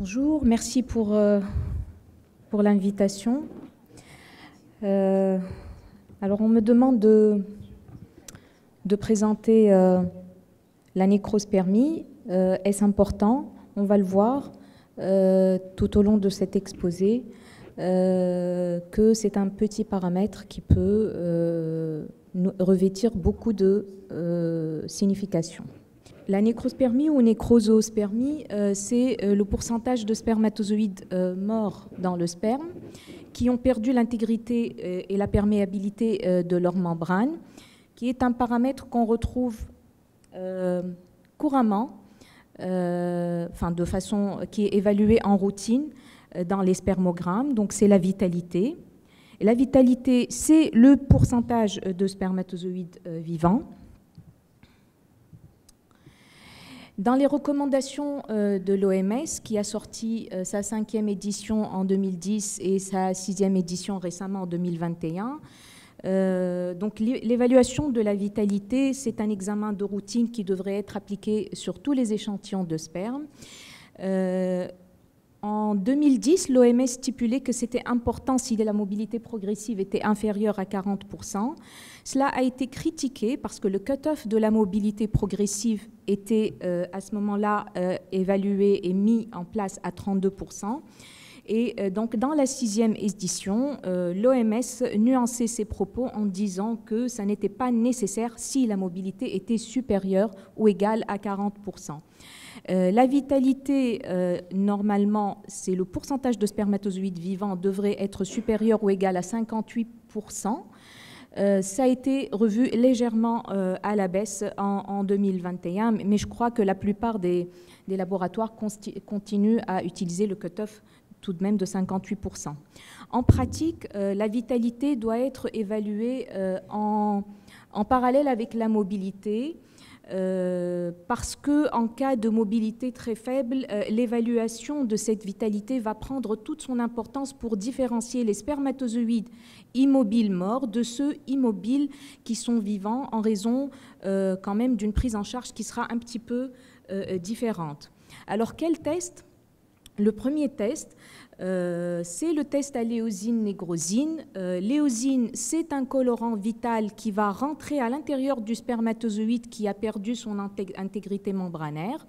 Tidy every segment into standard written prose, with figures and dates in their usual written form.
Bonjour, merci pour l'invitation. Alors, on me demande de présenter la nécrospermie. Est-ce important? On va le voir tout au long de cet exposé, que c'est un petit paramètre qui peut revêtir beaucoup de significations. La nécrospermie ou nécrozoospermie, c'est le pourcentage de spermatozoïdes morts dans le sperme qui ont perdu l'intégrité et la perméabilité de leur membrane, qui est un paramètre qu'on retrouve couramment, de façon qui est évaluée en routine dans les spermogrammes. Donc c'est la vitalité. Et la vitalité, c'est le pourcentage de spermatozoïdes vivants. Dans les recommandations de l'OMS, qui a sorti sa 5e édition en 2010 et sa 6e édition récemment en 2021, donc l'évaluation de la vitalité, c'est un examen de routine qui devrait être appliqué sur tous les échantillons de sperme. En 2010, l'OMS stipulait que c'était important si la mobilité progressive était inférieure à 40%. Cela a été critiqué parce que le cut-off de la mobilité progressive était à ce moment-là évalué et mis en place à 32%. Et donc dans la 6e édition, l'OMS nuançait ses propos en disant que ça n'était pas nécessaire si la mobilité était supérieure ou égale à 40%. La vitalité, normalement, c'est le pourcentage de spermatozoïdes vivants devrait être supérieur ou égal à 58%. Ça a été revu légèrement à la baisse en 2021, mais je crois que la plupart des laboratoires continuent à utiliser le cut-off tout de même de 58%. En pratique, la vitalité doit être évaluée en parallèle avec la mobilité, parce qu'en cas de mobilité très faible, l'évaluation de cette vitalité va prendre toute son importance pour différencier les spermatozoïdes immobiles morts de ceux immobiles qui sont vivants en raison quand même d'une prise en charge qui sera un petit peu différente. Alors quel test? Le premier test, c'est le test à l'éosine-négrosine. L'éosine, c'est un colorant vital qui va rentrer à l'intérieur du spermatozoïde qui a perdu son intégrité membranaire.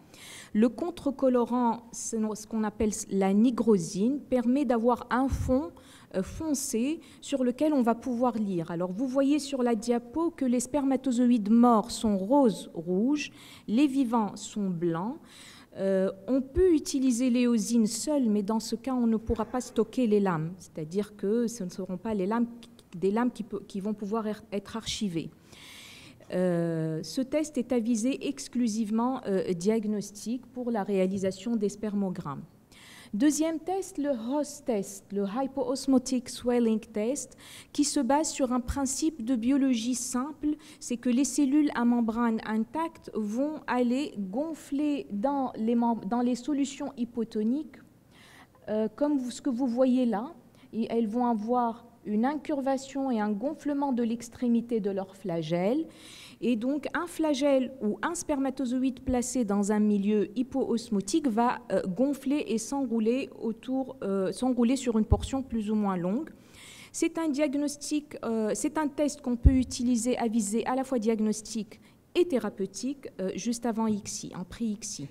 Le contre-colorant, ce qu'on appelle la nigrosine, permet d'avoir un fond foncé sur lequel on va pouvoir lire. Alors vous voyez sur la diapo que les spermatozoïdes morts sont rose-rouge, les vivants sont blancs. On peut utiliser l'éosine seule, mais dans ce cas, on ne pourra pas stocker les lames, c'est-à-dire que ce ne seront pas des lames qui vont pouvoir être archivées. Ce test est à visée exclusivement diagnostique pour la réalisation des spermogrammes. Deuxième test, le HOS test, le Hypoosmotic Swelling Test, qui se base sur un principe de biologie simple, c'est que les cellules à membrane intacte vont aller gonfler dans les solutions hypotoniques, comme ce que vous voyez là, et elles vont avoir une incurvation et un gonflement de l'extrémité de leur flagelle. Et donc, un flagelle ou un spermatozoïde placé dans un milieu hypoosmotique va gonfler et s'enrouler sur une portion plus ou moins longue. C'est un diagnostic, c'est un test qu'on peut utiliser à visée à la fois diagnostique et thérapeutique juste avant ICSI, en pré-ICSI.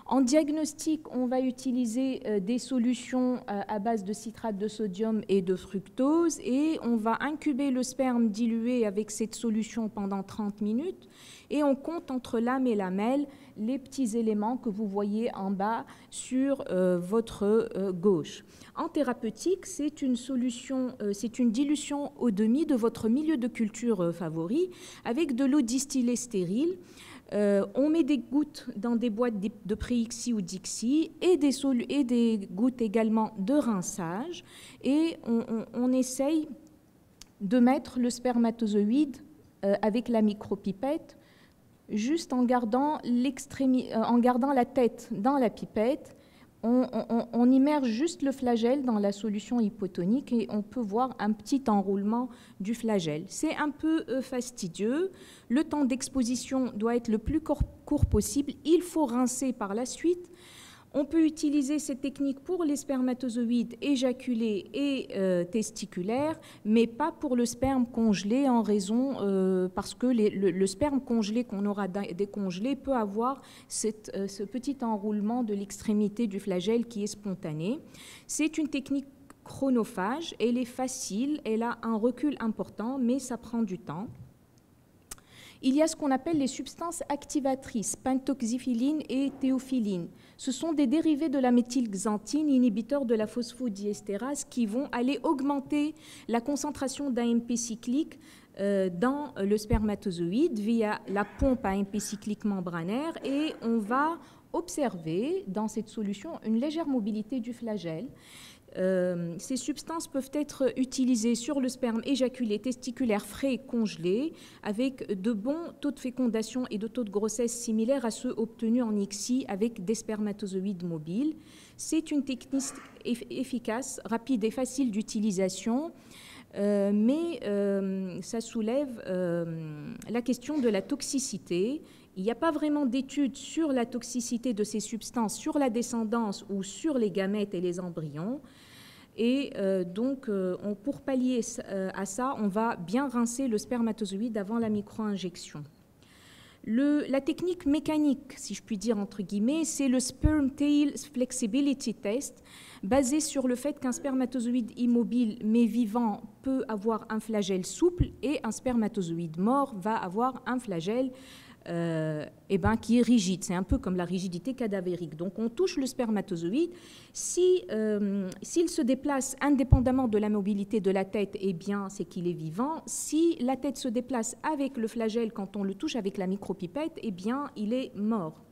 En diagnostic, on va utiliser des solutions à base de citrate de sodium et de fructose et on va incuber le sperme dilué avec cette solution pendant 30 minutes et on compte entre lame et lamelle les petits éléments que vous voyez en bas sur votre gauche. En thérapeutique, c'est une dilution au demi de votre milieu de culture favori avec de l'eau distillée stérile. On met des gouttes dans des boîtes de pré-ICSI ou d'ICSI et des gouttes également de rinçage et on essaye de mettre le spermatozoïde avec la micropipette juste en gardant la tête dans la pipette. On immerge juste le flagelle dans la solution hypotonique et on peut voir un petit enroulement du flagelle. C'est un peu fastidieux. Le temps d'exposition doit être le plus court possible. Il faut rincer par la suite. On peut utiliser cette technique pour les spermatozoïdes éjaculés et testiculaires, mais pas pour le sperme congelé en raison, parce que le sperme congelé qu'on aura décongelé peut avoir ce petit enroulement de l'extrémité du flagelle qui est spontané. C'est une technique chronophage, elle est facile, elle a un recul important, mais ça prend du temps. Il y a ce qu'on appelle les substances activatrices, pentoxyphiline et théophiline. Ce sont des dérivés de la méthylxanthine, inhibiteurs de la phosphodiestérase, qui vont aller augmenter la concentration d'AMP cyclique dans le spermatozoïde via la pompe à AMP cyclique membranaire, et on va observer dans cette solution une légère mobilité du flagelle. Ces substances peuvent être utilisées sur le sperme éjaculé testiculaire frais congelé avec de bons taux de fécondation et de taux de grossesse similaires à ceux obtenus en ICSI avec des spermatozoïdes mobiles. C'est une technique efficace, rapide et facile d'utilisation, mais ça soulève la question de la toxicité. Il n'y a pas vraiment d'études sur la toxicité de ces substances, sur la descendance ou sur les gamètes et les embryons. Et donc, pour pallier à ça, on va bien rincer le spermatozoïde avant la micro-injection. La technique mécanique, si je puis dire entre guillemets, c'est le Sperm Tail Flexibility Test, basé sur le fait qu'un spermatozoïde immobile mais vivant peut avoir un flagelle souple et un spermatozoïde mort va avoir un flagelle qui est rigide. C'est un peu comme la rigidité cadavérique. Donc on touche le spermatozoïde. S'il se déplace indépendamment de la mobilité de la tête, eh bien c'est qu'il est vivant. Si la tête se déplace avec le flagelle quand on le touche avec la micropipette, eh bien il est mort.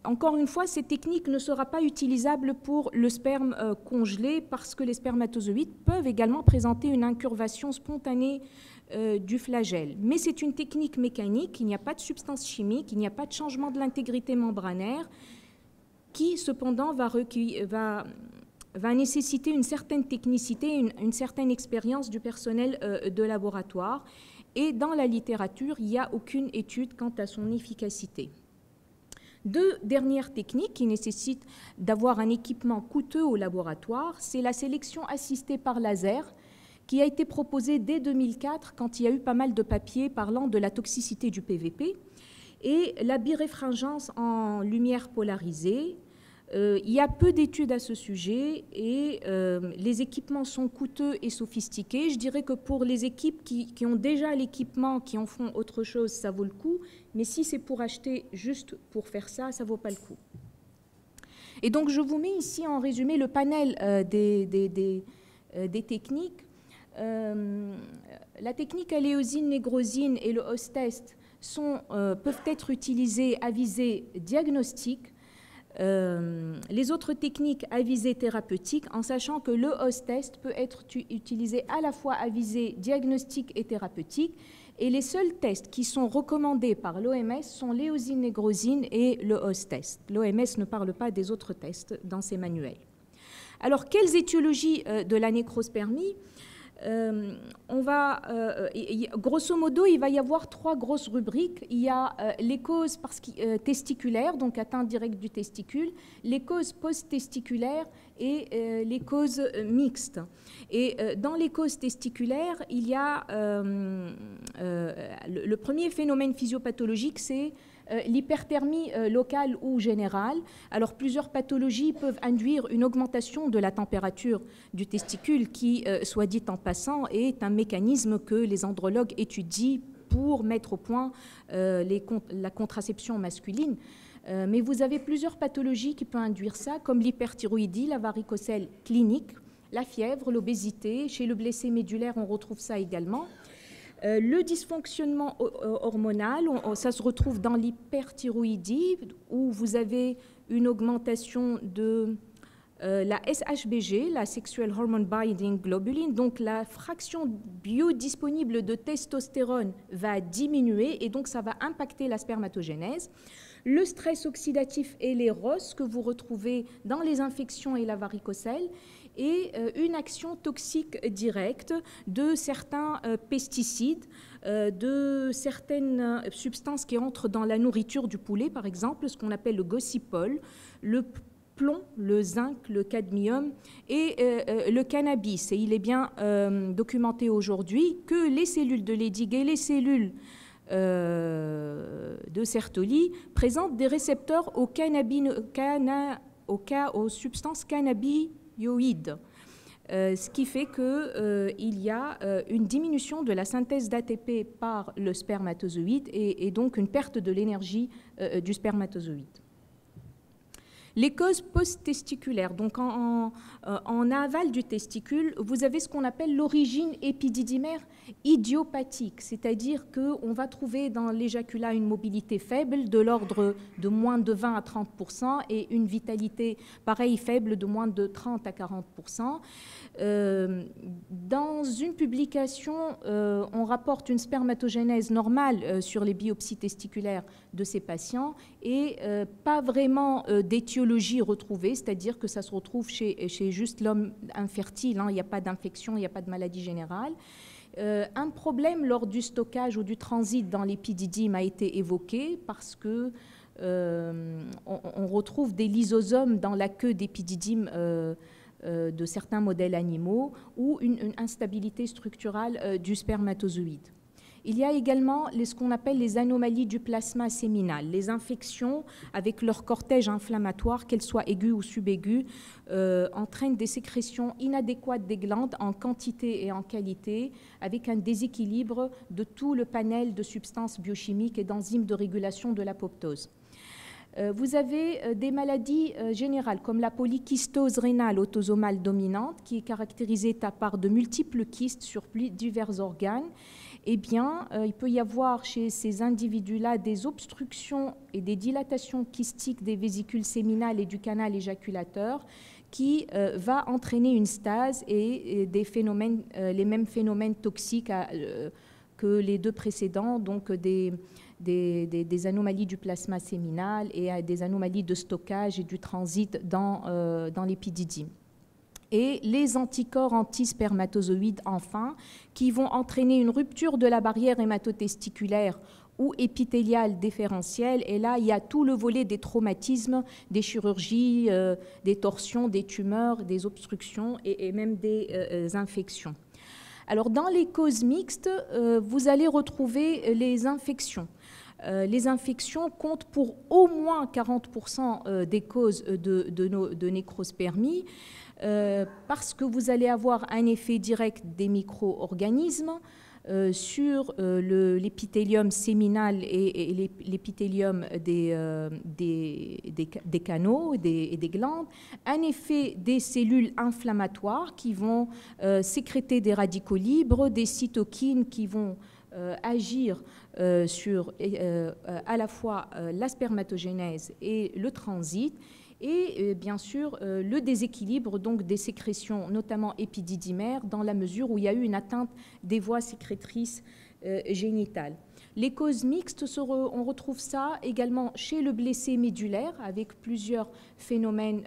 Encore une fois, cette technique ne sera pas utilisable pour le sperme congelé parce que les spermatozoïdes peuvent également présenter une incurvation spontanée du flagelle. Mais c'est une technique mécanique, il n'y a pas de substance chimique, il n'y a pas de changement de l'intégrité membranaire qui cependant va nécessiter une certaine technicité, une certaine expérience du personnel de laboratoire. Et dans la littérature, il n'y a aucune étude quant à son efficacité. Deux dernières techniques qui nécessitent d'avoir un équipement coûteux au laboratoire, c'est la sélection assistée par laser, qui a été proposée dès 2004 quand il y a eu pas mal de papiers parlant de la toxicité du PVP, et la biréfringence en lumière polarisée. Il y a peu d'études à ce sujet et les équipements sont coûteux et sophistiqués. Je dirais que pour les équipes qui ont déjà l'équipement, qui en font autre chose, ça vaut le coup, mais si c'est pour acheter juste pour faire ça, ça ne vaut pas le coup. Et donc je vous mets ici en résumé le panel des techniques. La technique aléosine-négrosine et le host test peuvent être utilisés à visée diagnostique. Les autres techniques à visée thérapeutique, en sachant que le host test peut être utilisé à la fois à visée diagnostique et thérapeutique. Et les seuls tests qui sont recommandés par l'OMS sont l'éosine-négrosine et le host test. L'OMS ne parle pas des autres tests dans ses manuels. Alors, quelles étiologies de la nécrospermie ? Grosso modo, il va y avoir trois grosses rubriques. Il y a les causes testiculaires, donc atteinte directe du testicule, les causes post-testiculaires et les causes mixtes. Et dans les causes testiculaires, il y a le premier phénomène physiopathologique, c'est l'hyperthermie locale ou générale. Alors, plusieurs pathologies peuvent induire une augmentation de la température du testicule qui, soit dit en passant, est un mécanisme que les andrologues étudient pour mettre au point la contraception masculine. Mais vous avez plusieurs pathologies qui peuvent induire ça, comme l'hyperthyroïdie, la varicocèle clinique, la fièvre, l'obésité. Chez le blessé médulaire, on retrouve ça également. Le dysfonctionnement hormonal, ça se retrouve dans l'hyperthyroïdie, où vous avez une augmentation de la SHBG, la Sexual Hormone Binding Globulin, donc la fraction biodisponible de testostérone va diminuer et donc ça va impacter la spermatogénèse. Le stress oxydatif et les ROS que vous retrouvez dans les infections et la varicocèle, et une action toxique directe de certains pesticides de certaines substances qui entrent dans la nourriture du poulet, par exemple, ce qu'on appelle le gossypol, le plomb, le zinc, le cadmium et le cannabis. Et il est bien documenté aujourd'hui que les cellules de Leydig et les cellules de Sertoli présentent des récepteurs aux substances cannabinoïdes. Ce qui fait qu'il y a une diminution de la synthèse d'ATP par le spermatozoïde et donc une perte de l'énergie du spermatozoïde. Les causes post-testiculaires, donc en aval du testicule, vous avez ce qu'on appelle l'origine épididymaire idiopathique, c'est-à-dire qu'on va trouver dans l'éjaculat une mobilité faible de l'ordre de moins de 20 à 30% et une vitalité pareille faible de moins de 30 à 40%. Dans une publication, on rapporte une spermatogénèse normale sur les biopsies testiculaires de ces patients et pas vraiment d'étiologie retrouvée, c'est-à-dire que ça se retrouve chez juste l'homme infertile, hein, il n'y a pas d'infection, il n'y a pas de maladie générale. Un problème lors du stockage ou du transit dans l'épididyme a été évoqué parce que on retrouve des lysosomes dans la queue d'épididyme de certains modèles animaux ou une instabilité structurale du spermatozoïde. Il y a également ce qu'on appelle les anomalies du plasma séminal. Les infections avec leur cortège inflammatoire, qu'elles soient aiguës ou subaiguës, entraînent des sécrétions inadéquates des glandes en quantité et en qualité, avec un déséquilibre de tout le panel de substances biochimiques et d'enzymes de régulation de l'apoptose. Vous avez des maladies générales comme la polykystose rénale autosomale dominante qui est caractérisée par de multiples kystes sur divers organes. Eh bien, il peut y avoir chez ces individus-là des obstructions et des dilatations kystiques des vésicules séminales et du canal éjaculateur qui va entraîner une stase et des phénomènes, les mêmes phénomènes toxiques que les deux précédents, donc des anomalies du plasma séminal et des anomalies de stockage et du transit dans l'épididyme. Et les anticorps antispermatozoïdes, enfin, qui vont entraîner une rupture de la barrière hématotesticulaire ou épithéliale différentielle. Et là, il y a tout le volet des traumatismes, des chirurgies, des torsions, des tumeurs, des obstructions et même des infections. Alors, dans les causes mixtes, vous allez retrouver les infections. Les infections comptent pour au moins 40% des causes de nécrospermie parce que vous allez avoir un effet direct des micro-organismes sur l'épithélium séminal et l'épithélium des canaux et des glandes, un effet des cellules inflammatoires qui vont sécréter des radicaux libres, des cytokines qui vont agir sur à la fois la spermatogénèse et le transit, et bien sûr le déséquilibre donc des sécrétions, notamment épididymaires, dans la mesure où il y a eu une atteinte des voies sécrétrices génitales. Les causes mixtes, on retrouve ça également chez le blessé médulaire, avec plusieurs phénomènes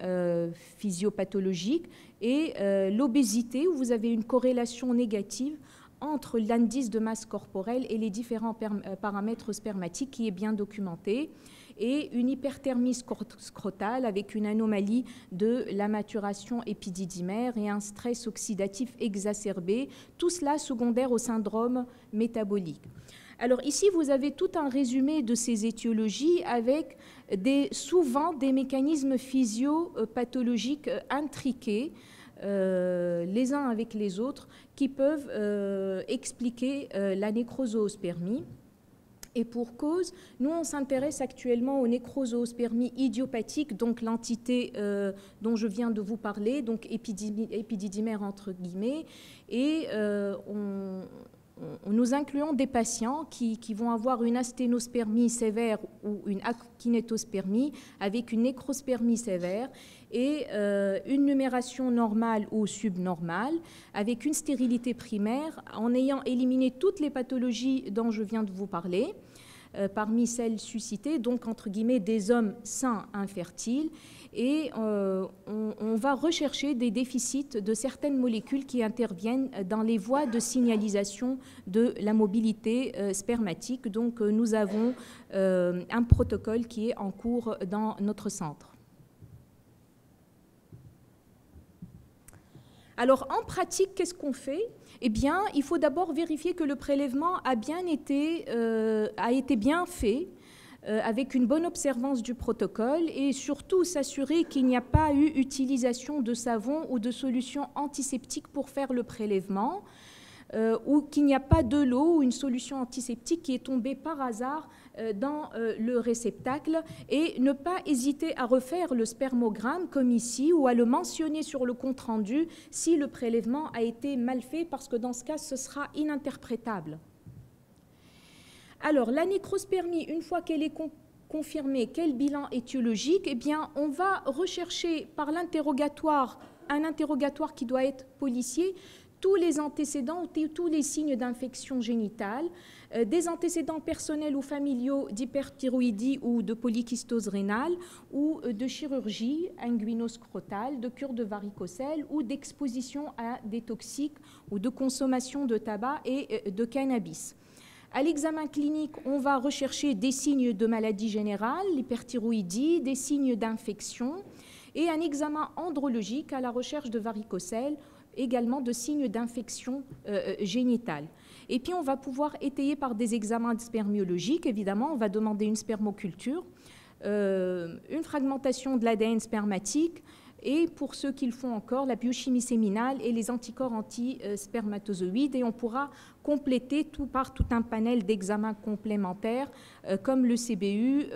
physiopathologiques, et l'obésité, où vous avez une corrélation négative entre l'indice de masse corporelle et les différents paramètres spermatiques qui est bien documenté, et une hyperthermie scrotale avec une anomalie de la maturation épididymaire et un stress oxydatif exacerbé, tout cela secondaire au syndrome métabolique. Alors ici, vous avez tout un résumé de ces étiologies avec souvent des mécanismes physiopathologiques intriqués, les uns avec les autres, qui peuvent expliquer la nécrozoospermie. Et pour cause, nous, on s'intéresse actuellement aux nécrozoospermies idiopathiques, donc l'entité dont je viens de vous parler, donc épididymaire entre guillemets, et nous incluons des patients qui vont avoir une asténospermie sévère ou une akinétospermie avec une nécrospermie sévère et une numération normale ou subnormale avec une stérilité primaire en ayant éliminé toutes les pathologies dont je viens de vous parler, parmi celles suscitées, donc entre guillemets des hommes sains infertiles. Et on on va rechercher des déficits de certaines molécules qui interviennent dans les voies de signalisation de la mobilité spermatique. Donc, nous avons un protocole qui est en cours dans notre centre. Alors, en pratique, qu'est-ce qu'on fait? Eh bien, il faut d'abord vérifier que le prélèvement a été bien fait, avec une bonne observance du protocole, et surtout s'assurer qu'il n'y a pas eu utilisation de savon ou de solution antiseptique pour faire le prélèvement, ou qu'il n'y a pas de l'eau ou une solution antiseptique qui est tombée par hasard dans le réceptacle, et ne pas hésiter à refaire le spermogramme comme ici, ou à le mentionner sur le compte-rendu si le prélèvement a été mal fait, parce que dans ce cas, ce sera ininterprétable. Alors, la nécrospermie, une fois qu'elle est confirmée, quel bilan étiologique? Eh bien, on va rechercher par l'interrogatoire, un interrogatoire qui doit être policier, tous les antécédents, tous les signes d'infection génitale, des antécédents personnels ou familiaux d'hyperthyroïdie ou de polykystose rénale, ou de chirurgie inguinoscrotale, de cure de varicocèle, ou d'exposition à des toxiques, ou de consommation de tabac et de cannabis. À l'examen clinique, on va rechercher des signes de maladie générale, l'hyperthyroïdie, des signes d'infection, et un examen andrologique à la recherche de varicocèle, également de signes d'infection génitale. Et puis on va pouvoir étayer par des examens spermiologiques, évidemment, on va demander une spermoculture, une fragmentation de l'ADN spermatique, et pour ceux qui le font encore, la biochimie séminale et les anticorps anti-spermatozoïdes, et on pourra compléter par tout un panel d'examens complémentaires comme le CBU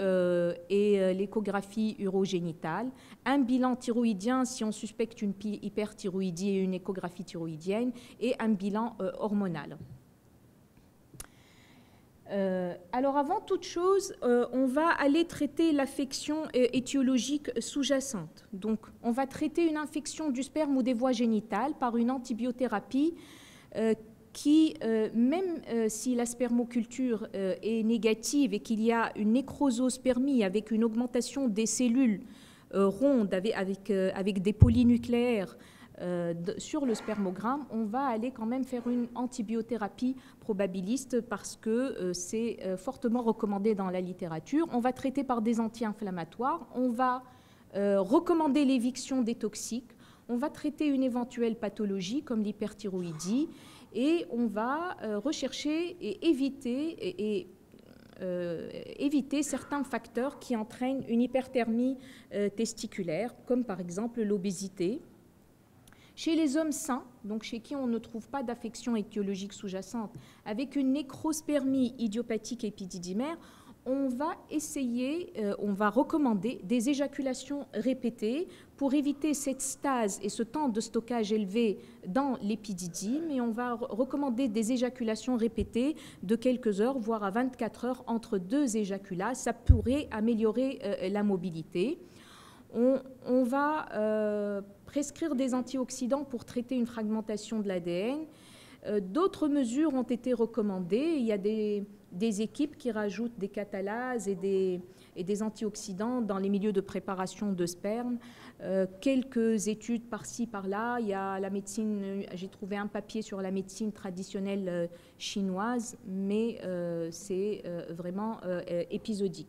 et l'échographie urogénitale, un bilan thyroïdien si on suspecte une hyperthyroïdie et une échographie thyroïdienne, et un bilan hormonal. Alors avant toute chose, on va aller traiter l'affection étiologique sous-jacente. Donc on va traiter une infection du sperme ou des voies génitales par une antibiothérapie qui, même si la spermoculture est négative et qu'il y a une nécrosospermie avec une augmentation des cellules rondes avec des polynucléaires sur le spermogramme, on va aller quand même faire une antibiothérapie probabiliste parce que c'est fortement recommandé dans la littérature. On va traiter par des anti-inflammatoires, on va recommander l'éviction des toxiques, on va traiter une éventuelle pathologie comme l'hyperthyroïdie, et on va rechercher et éviter certains facteurs qui entraînent une hyperthermie testiculaire, comme par exemple l'obésité. Chez les hommes sains, donc chez qui on ne trouve pas d'affection étiologique sous-jacente, avec une nécrospermie idiopathique épididymère, on va recommander des éjaculations répétées pour éviter cette stase et ce temps de stockage élevé dans l'épididyme, et on va recommander des éjaculations répétées de quelques heures, voire à 24 heures entre deux éjaculats. Ça pourrait améliorer la mobilité. On va prescrire des antioxydants pour traiter une fragmentation de l'ADN. D'autres mesures ont été recommandées. Il y a des équipes qui rajoutent des catalases et des antioxydants dans les milieux de préparation de sperme. Quelques études par-ci, par-là. Il y a la médecine, j'ai trouvé un papier sur la médecine traditionnelle chinoise, mais c'est vraiment épisodique.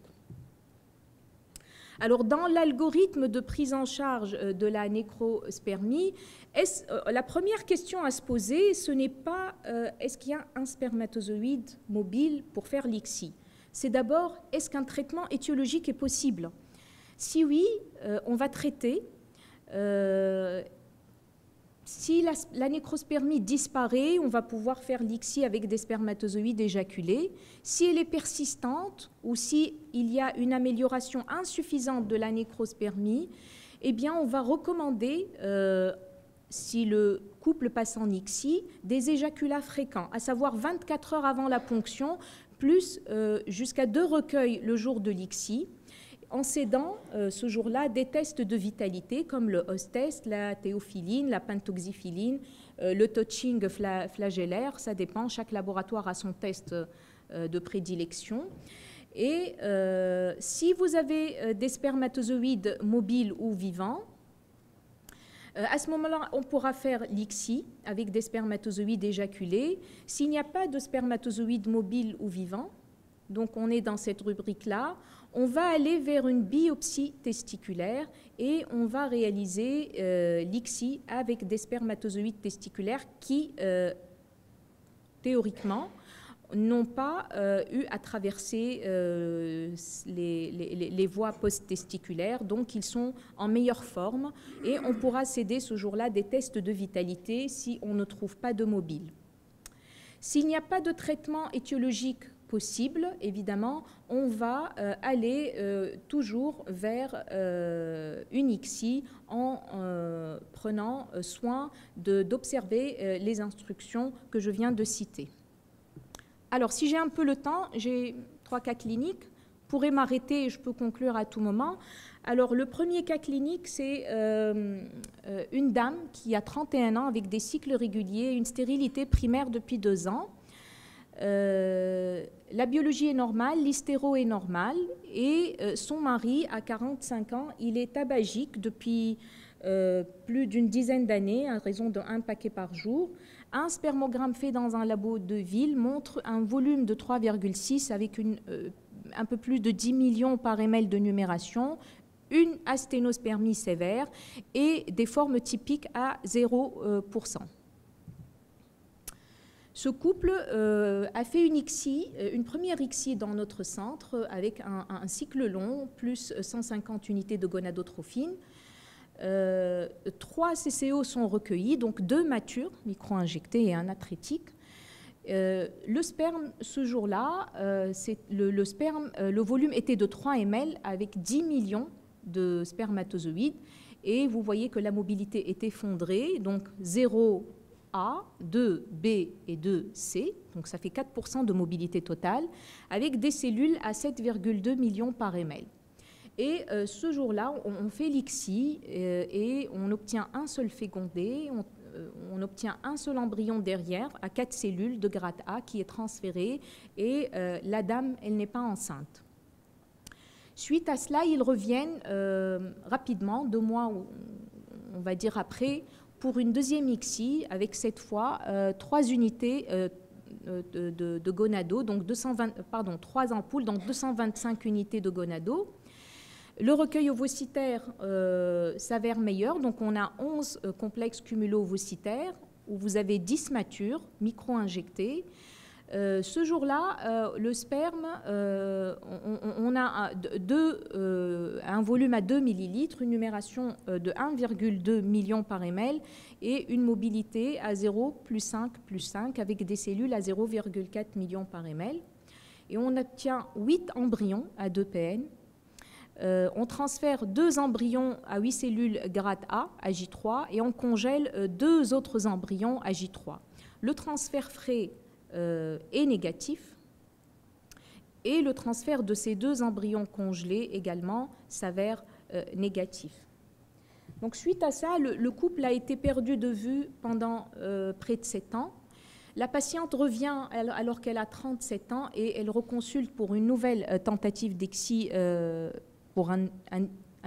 Alors, dans l'algorithme de prise en charge de la nécrospermie, la première question à se poser, ce n'est pas est-ce qu'il y a un spermatozoïde mobile pour faire l'ICSI? C'est d'abord, est-ce qu'un traitement étiologique est possible? Si oui, on va traiter. Si la nécrospermie disparaît, on va pouvoir faire l'ICSI avec des spermatozoïdes éjaculés. Si elle est persistante ou s'il y a une amélioration insuffisante de la nécrospermie, eh bien, on va recommander, si le couple passe en ICSI, des éjaculats fréquents, à savoir 24 heures avant la ponction, plus jusqu'à 2 recueils le jour de l'ICSI, en cédant ce jour-là des tests de vitalité comme le Host test, la théophiline, la pentoxyphiline, le touching flagellaire, ça dépend, chaque laboratoire a son test de prédilection. Et si vous avez des spermatozoïdes mobiles ou vivants, À ce moment-là, on pourra faire l'ICSI avec des spermatozoïdes éjaculés. S'il n'y a pas de spermatozoïdes mobiles ou vivants, donc on est dans cette rubrique-là, on va aller vers une biopsie testiculaire et on va réaliser l'ICSI avec des spermatozoïdes testiculaires qui, théoriquement, n'ont pas eu à traverser les voies post-testiculaires, donc ils sont en meilleure forme et on pourra céder ce jour-là des tests de vitalité si on ne trouve pas de mobile. S'il n'y a pas de traitement étiologique possible, évidemment, on va aller toujours vers une ICSI en prenant soin d'observer les instructions que je viens de citer. Alors, si j'ai un peu le temps, j'ai 3 cas cliniques. Je pourrais m'arrêter et je peux conclure à tout moment. Alors, le premier cas clinique, c'est une dame qui a 31 ans avec des cycles réguliers, une stérilité primaire depuis 2 ans. La biologie est normale, l'hystéro est normal et son mari, à 45 ans, il est tabagique depuis plus d'une dizaine d'années, à raison d'1 paquet par jour. Un spermogramme fait dans un labo de ville montre un volume de 3,6 avec un peu plus de 10 millions par ml de numération, une asténospermie sévère et des formes typiques à 0%. Ce couple a fait une première ICSI dans notre centre avec un cycle long, plus 150 unités de gonadotrophine. 3 CCO sont recueillis, donc 2 matures, micro-injectés et un atrétique. Le sperme, ce jour-là, le volume était de 3 ml avec 10 millions de spermatozoïdes. Et vous voyez que la mobilité est effondrée, donc 0 A, 2B et 2C, donc ça fait 4% de mobilité totale, avec des cellules à 7,2 millions par ml. Et ce jour-là, on fait l'ICSI et on obtient un seul fécondé, on obtient un seul embryon derrière à 4 cellules de grade A qui est transféré et la dame, elle n'est pas enceinte. Suite à cela, ils reviennent rapidement, 2 mois, on va dire après, pour une deuxième ICSI avec cette fois 3 unités de gonado, donc 3 ampoules, donc 225 unités de gonado. Le recueil ovocytaire s'avère meilleur, donc on a 11 complexes cumulo-ovocytaires où vous avez 10 matures micro-injectés. Ce jour-là, le sperme, on a un volume à 2 millilitres, une numération de 1,2 million par ml et une mobilité à 0, plus 5, avec des cellules à 0,4 million par ml. Et on obtient 8 embryons à 2 PN. On transfère 2 embryons à 8 cellules grade A, à J3, et on congèle 2 autres embryons à J3. Le transfert frais est négatif, et le transfert de ces 2 embryons congelés également s'avère négatif. Donc suite à ça, le couple a été perdu de vue pendant près de 7 ans. La patiente revient alors qu'elle a 37 ans et elle reconsulte pour une nouvelle tentative d'ICSI, pour un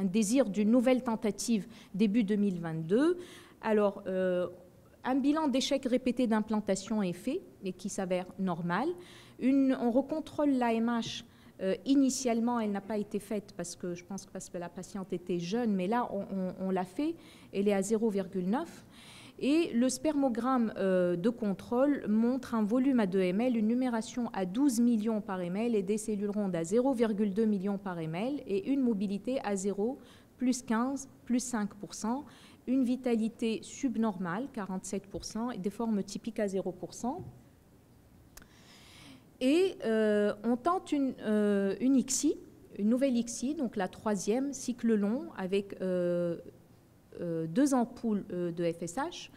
désir d'une nouvelle tentative début 2022. Alors, un bilan d'échec répété d'implantation est fait et qui s'avère normal. On recontrôle l'AMH. Initialement, elle n'a pas été faite parce que je pense que la patiente était jeune, mais là, on l'a fait. Elle est à 0,9. Et le spermogramme de contrôle montre un volume à 2 ml, une numération à 12 millions par ml et des cellules rondes à 0,2 millions par ml et une mobilité à 0, plus 15, plus 5%, une vitalité subnormale, 47%, et des formes typiques à 0%. Et on tente une ICSI, une nouvelle ICSI, donc la 3e, cycle long, avec 2 ampoules de FSH.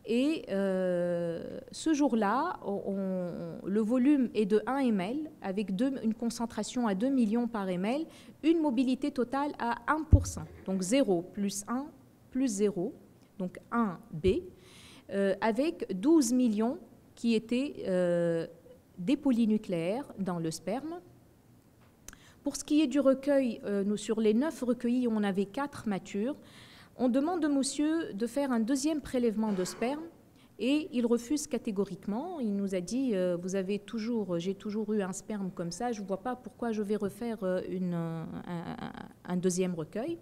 Et ce jour-là, le volume est de 1 ml, avec une concentration à 2 millions par ml, une mobilité totale à 1%, donc 0 plus 1 plus 0, donc 1B, avec 12 millions qui étaient des polynucléaires dans le sperme. Pour ce qui est du recueil, sur les 9 recueillis, on avait 4 matures. On demande au monsieur de faire un deuxième prélèvement de sperme et il refuse catégoriquement. Il nous a dit j'ai toujours eu un sperme comme ça, je ne vois pas pourquoi je vais refaire un deuxième recueil.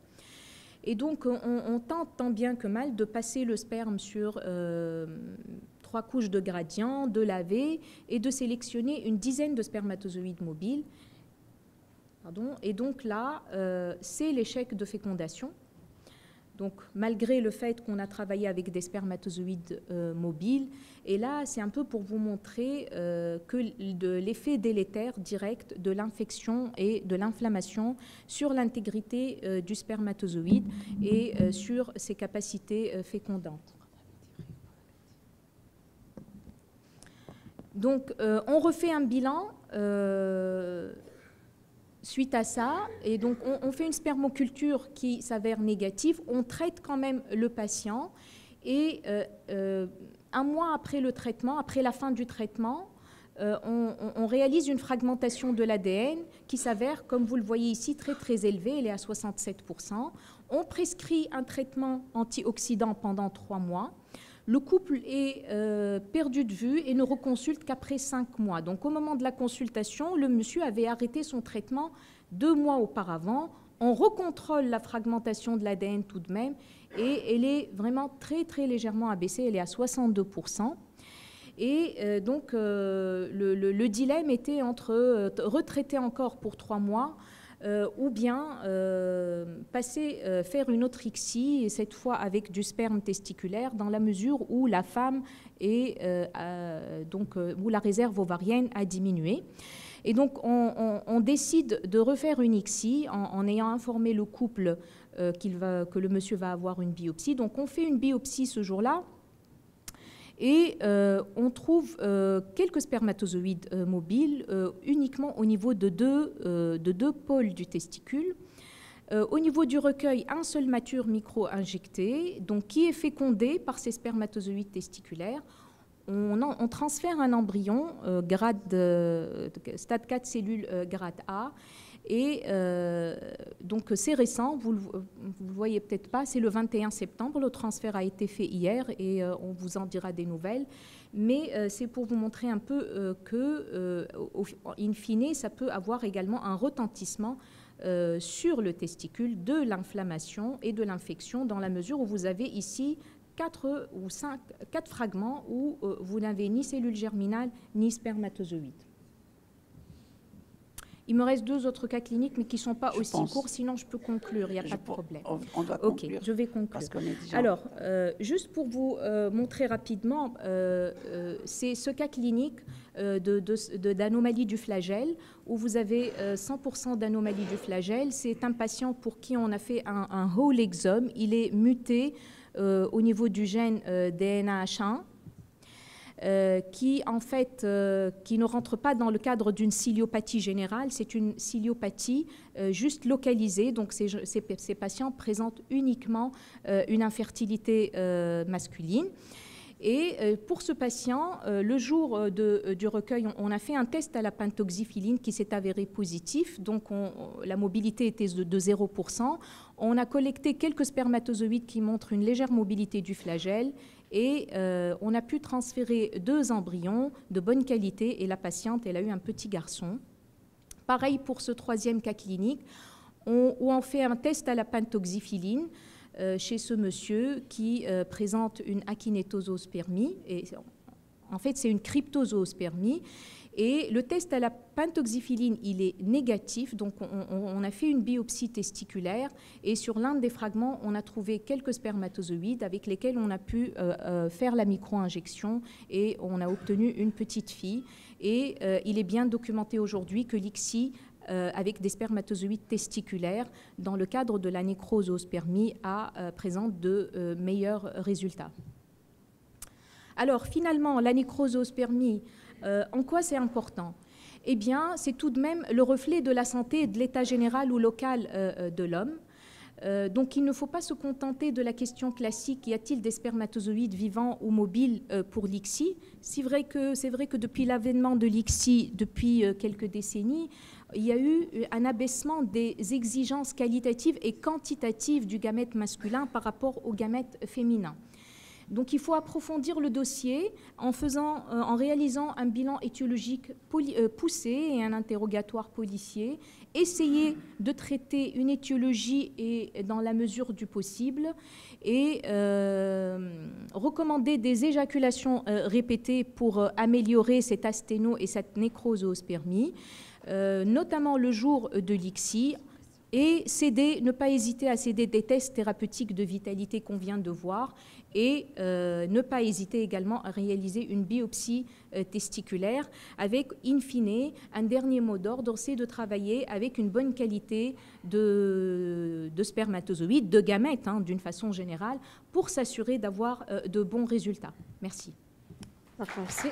Et donc on tente tant bien que mal de passer le sperme sur 3 couches de gradient, de laver et de sélectionner une dizaine de spermatozoïdes mobiles. Et donc là, c'est l'échec de fécondation. Donc, malgré le fait qu'on a travaillé avec des spermatozoïdes mobiles, et là, c'est un peu pour vous montrer que l'effet délétère direct de l'infection et de l'inflammation sur l'intégrité du spermatozoïde et sur ses capacités fécondantes. Donc, on refait un bilan suite à ça, et donc on fait une spermoculture qui s'avère négative, on traite quand même le patient, et un mois après le traitement, après la fin du traitement, on réalise une fragmentation de l'ADN qui s'avère, comme vous le voyez ici, très très élevée, elle est à 67%. On prescrit un traitement antioxydant pendant 3 mois. Le couple est perdu de vue et ne reconsulte qu'après 5 mois. Donc au moment de la consultation, le monsieur avait arrêté son traitement 2 mois auparavant. On recontrôle la fragmentation de l'ADN tout de même et elle est vraiment très très légèrement abaissée, elle est à 62%. Et donc le dilemme était entre retraiter encore pour 3 mois ou bien faire une autre ICSI, et cette fois avec du sperme testiculaire, dans la mesure où la femme est, où la réserve ovarienne a diminué. Et donc on décide de refaire une ICSI en ayant informé le couple que le monsieur va avoir une biopsie. Donc on fait une biopsie ce jour-là. Et on trouve quelques spermatozoïdes mobiles uniquement au niveau de deux pôles du testicule. Au niveau du recueil, un seul mature micro-injecté, donc qui est fécondé par ces spermatozoïdes testiculaires. On transfère un embryon stade 4 cellules grade A. Et donc c'est récent, vous le voyez peut-être pas, c'est le 21 septembre, le transfert a été fait hier et on vous en dira des nouvelles. Mais c'est pour vous montrer un peu que, in fine, ça peut avoir également un retentissement sur le testicule de l'inflammation et de l'infection, dans la mesure où vous avez ici 4 fragments où vous n'avez ni cellules germinales ni spermatozoïdes. Il me reste 2 autres cas cliniques, mais qui ne sont pas aussi courts, sinon je peux conclure, il n'y a pas de problème. On doit conclure. Ok, je vais conclure. Parce qu'on est déjà... Alors, juste pour vous montrer rapidement, c'est ce cas clinique d'anomalie du flagelle, où vous avez 100% d'anomalie du flagelle. C'est un patient pour qui on a fait un whole exome. Il est muté au niveau du gène DNAH1. Qui ne rentre pas dans le cadre d'une ciliopathie générale, c'est une ciliopathie juste localisée, donc ces patients présentent uniquement une infertilité masculine. Et pour ce patient, le jour du recueil, on a fait un test à la pentoxyphiline qui s'est avéré positif, donc la mobilité était de 0%. On a collecté quelques spermatozoïdes qui montrent une légère mobilité du flagelle, et on a pu transférer 2 embryons de bonne qualité, et la patiente, elle a eu un petit garçon. Pareil pour ce 3e cas clinique, où on fait un test à la pentoxyphiline chez ce monsieur qui présente une akinétozoospermie. Et en fait, c'est une cryptozoospermie. Et le test à la pentoxyphiline, il est négatif, donc on a fait une biopsie testiculaire et sur l'un des fragments, on a trouvé quelques spermatozoïdes avec lesquels on a pu faire la micro-injection et on a obtenu une petite fille. Et il est bien documenté aujourd'hui que l'ICSI avec des spermatozoïdes testiculaires, dans le cadre de la nécrozoospermie, présente de meilleurs résultats. Alors finalement, la nécrozoospermie, en quoi c'est important? Eh bien, c'est tout de même le reflet de la santé et de l'état général ou local de l'homme. Donc, il ne faut pas se contenter de la question classique, y a-t-il des spermatozoïdes vivants ou mobiles pour l'ICSI? C'est vrai que depuis l'avènement de l'ICSI, depuis quelques décennies, il y a eu un abaissement des exigences qualitatives et quantitatives du gamète masculin par rapport au gamète féminin. Donc il faut approfondir le dossier en réalisant un bilan étiologique poussé et un interrogatoire policier, essayer de traiter une étiologie dans la mesure du possible et recommander des éjaculations répétées pour améliorer cette asténo et cette nécrozoospermie, notamment le jour de l'ICSI, et ne pas hésiter à céder des tests thérapeutiques de vitalité qu'on vient de voir et ne pas hésiter également à réaliser une biopsie testiculaire avec, in fine, un dernier mot d'ordre, c'est de travailler avec une bonne qualité de spermatozoïdes, de gamètes d'une façon générale, pour s'assurer d'avoir de bons résultats. Merci. Merci.